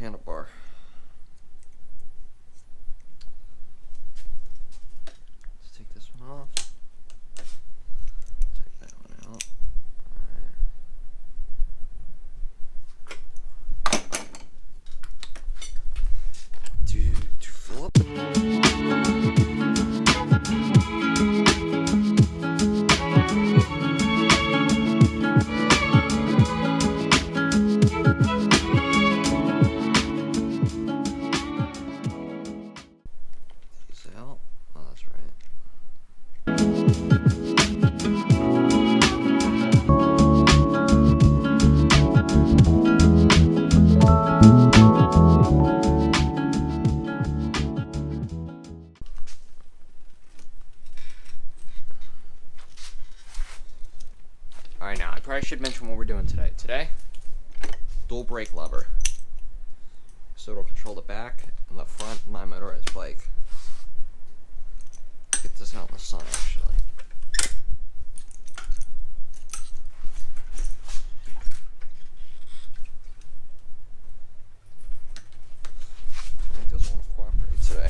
handlebar. Let's take this one off. Take that one out. Alright. To fill up. Alright, now I probably should mention what we're doing today. Today, dual brake lever. So it'll control the back and the front of my motorized bike. Get this out in the sun actually. I think this won't cooperate today.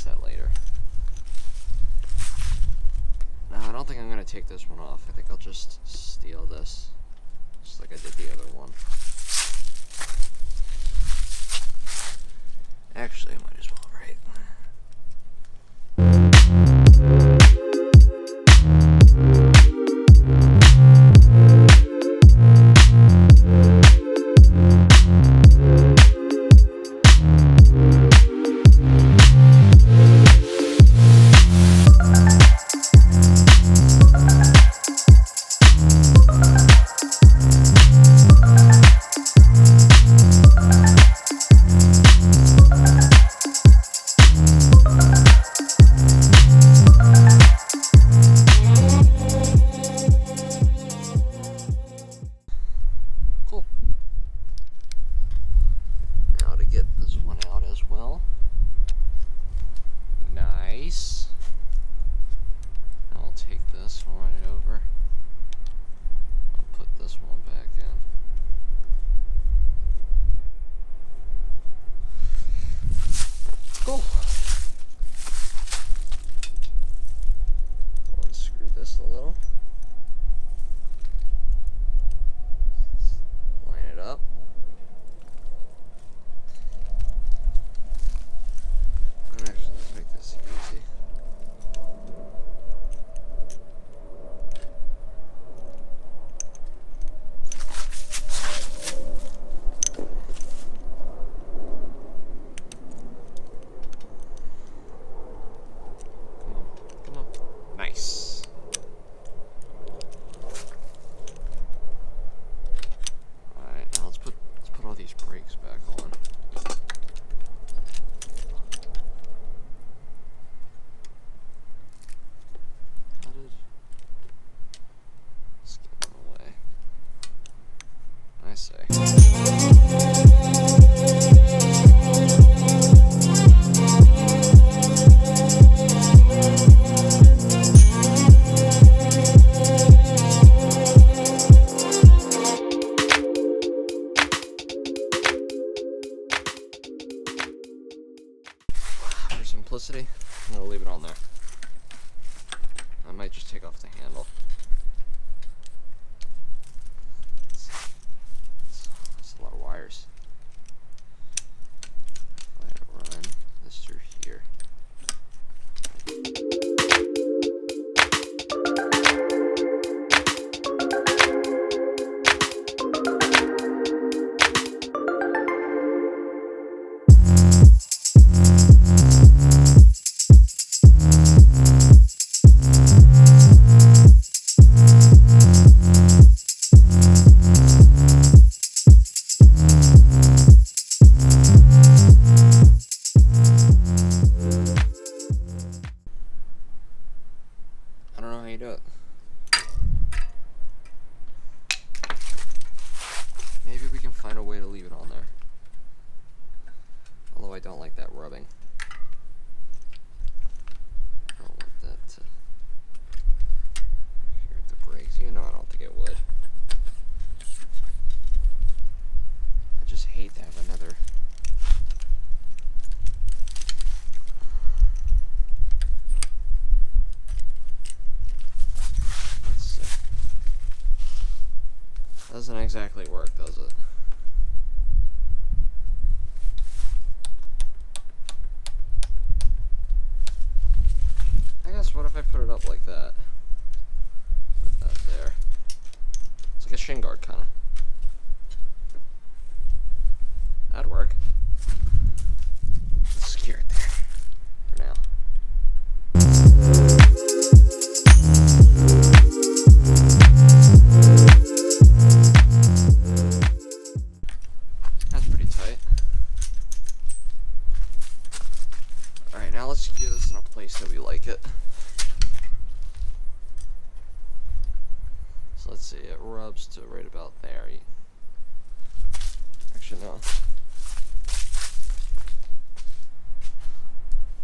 fix that later. No, I don't think I'm gonna take this one off. I think I'll just steal this, just like I did the other one. Actually, I might as well, right? Cool. Now to get this one out as well. Nice. Now I'll take this one right over. I'll put this one back in. Cool. We'll unscrew this a little. Line it up. And actually, let's make this easy. Come on. Nice. Alright, now let's put all these brakes back on. How did... Let's get them away. I say. For simplicity, I'm gonna leave it on there. I might just take off the handle. That's a lot of wires. I had to run this through here. I don't know how you do it. Maybe we can find a way to leave it on there. Although I don't like that rubbing. I don't want that to hurt the brakes. You know, I don't think it would. I just hate to have another. Let's see. Doesn't exactly work, does it? I guess what if I put it up like that? Put that there. It's like a shin guard, kind of. That'd work. Let's secure it there for now. That's pretty tight. Alright, now let's get this in a place that we like it. So let's see, it rubs to right about there. Actually, no.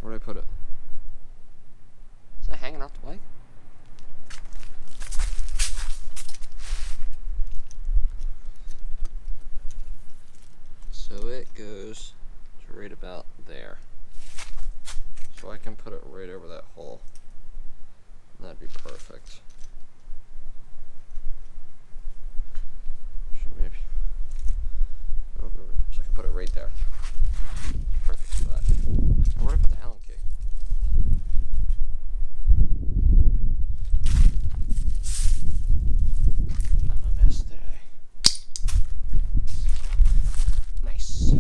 Where did I put it? Is that hanging off the bike? So it goes to right about there. So I there. Perfect spot. Now where do I put the Allen key? I'm a mess today. Nice.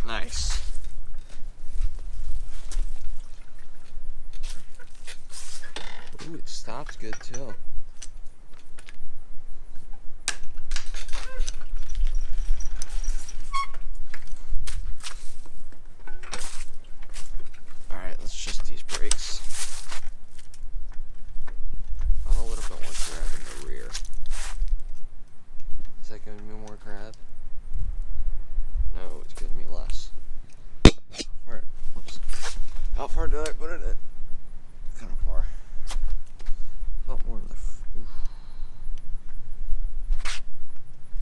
Nice. Ooh, it stops good too. Alright, let's just these brakes. I'm a little bit more grab in the rear. Is that giving me more grab? No, it's giving me less. Alright, whoops. How far did I put it in? Kind of far. About more in the. Oof.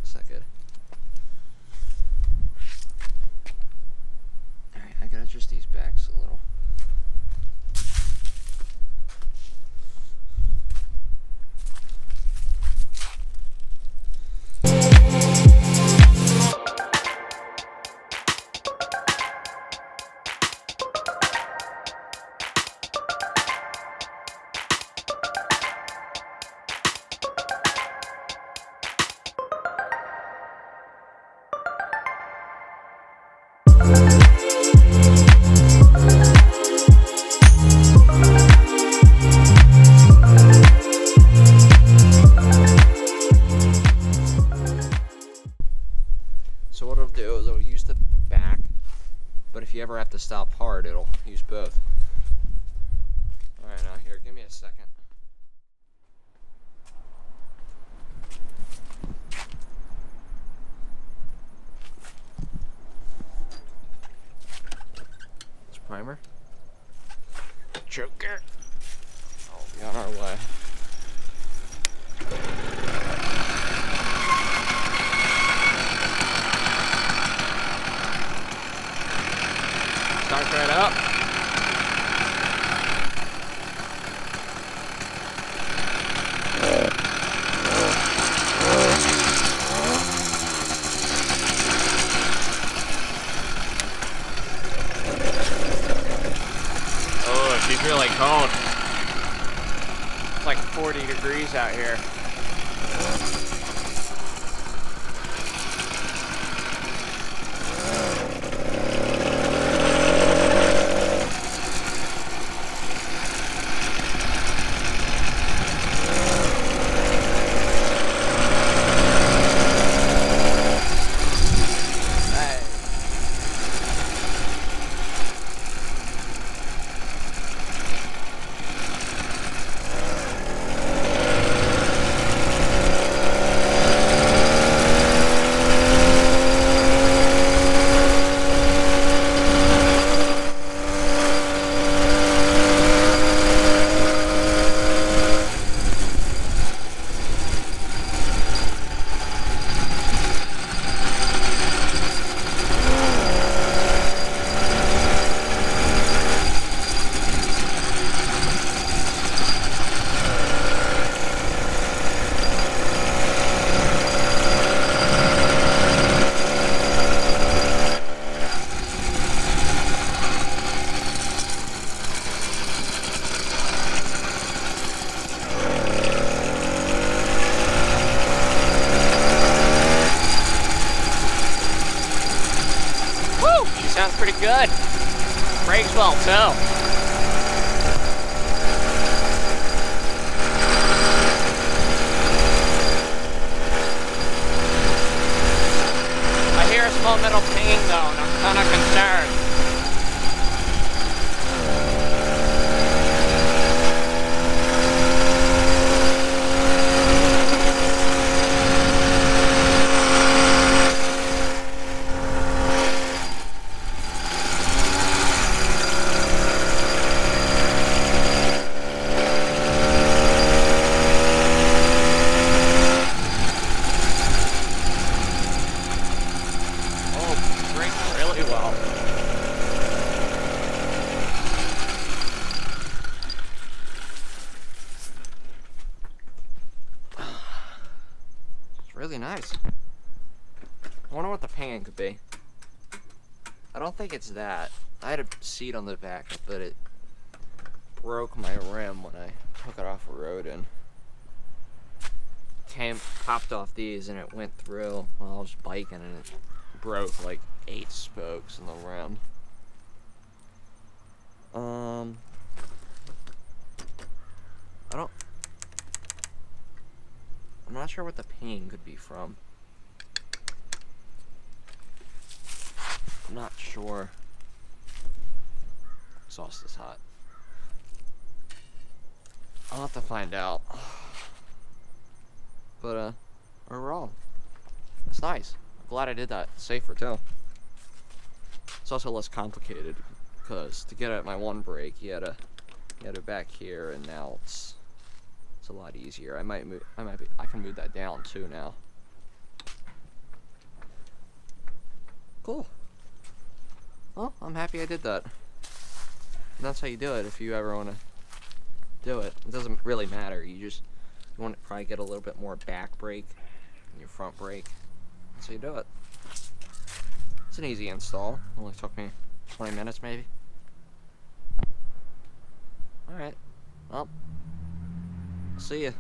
Is that good? Alright, I gotta adjust these backs a little. So what it'll do is it'll use the back, but if you ever have to stop hard, it'll use both. Alright, now here, give me a second. It's primer. Choker. Oh, be on our way. Start right up. Oh, she's really cold. It's like 40 degrees out here. Sounds pretty good. Brakes well too. I hear a small metal pinging though, and I'm kind of concerned. Really nice. I wonder what the pinging could be. I don't think it's that. I had a seat on the back, but it broke my rim when I took it off the road and popped off these, and it went through while I was biking, and it broke like 8 spokes in the rim. I'm not sure what the ping could be from. I'm not sure. Exhaust is hot. I'll have to find out. But overall, it's nice. I'm glad I did that. It's safer too. It's also less complicated because to get at my one brake, you had to back here, and now it's a lot easier. I can move that down too now. Cool. Well, I'm happy I did that. And that's how you do it if you ever want to do it. It doesn't really matter. You want to probably get a little bit more back brake in your front brake. That's how you do it. It's an easy install. Only took me 20 minutes maybe. Alright. Well, see ya.